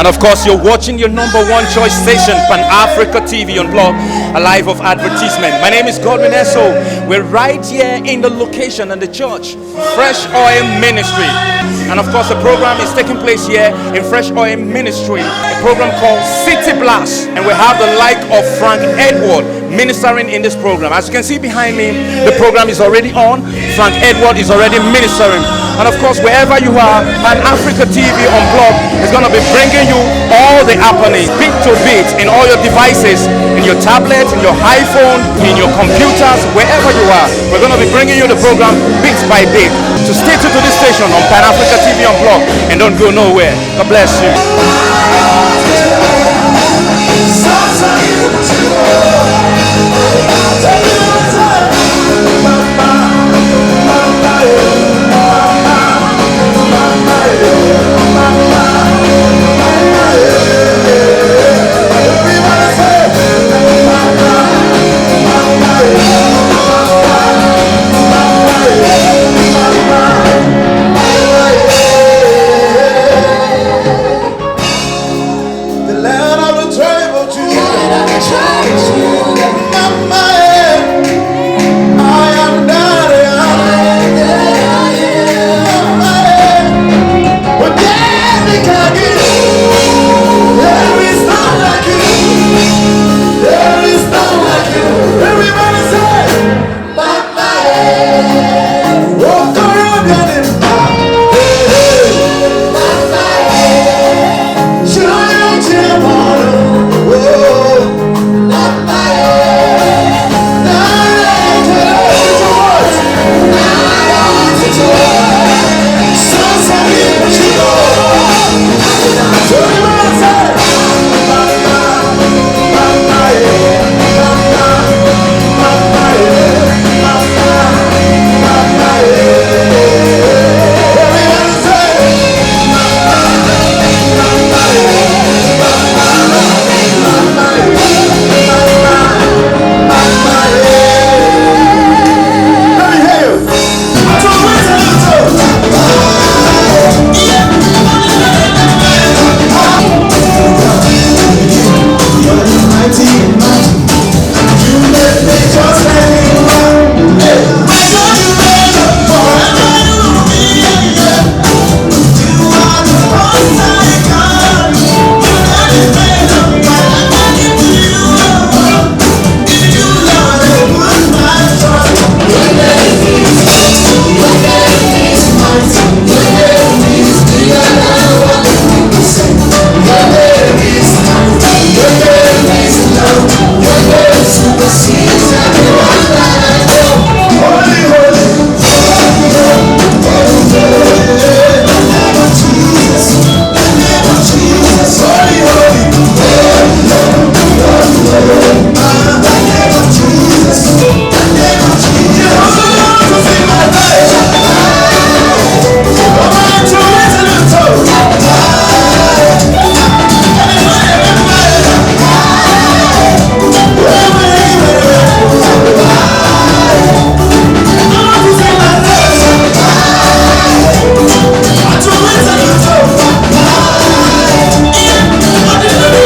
And of course, you're watching your number one choice station, Pan Africa TV Unplug, a life of advertisement. My name is Godwin Esso. We're right here in the location and the church, Fresh Oil Ministry. And of course, the program is taking place here in Fresh Oil Ministry, a program called City Blast. And we have the like of Frank Edward ministering in this program. As you can see behind me, the program is already on. Frank Edward is already ministering. And of course, wherever you are, Pan Africa TV Unplug is going to be bringing you all the happenings, bit to bit, in all your devices, in your tablet, in your iPhone, in your computers, wherever you are. We're going to be bringing you the program bit by bit. So stay tuned to this station on Pan Africa TV Unplug and don't go nowhere. God bless you.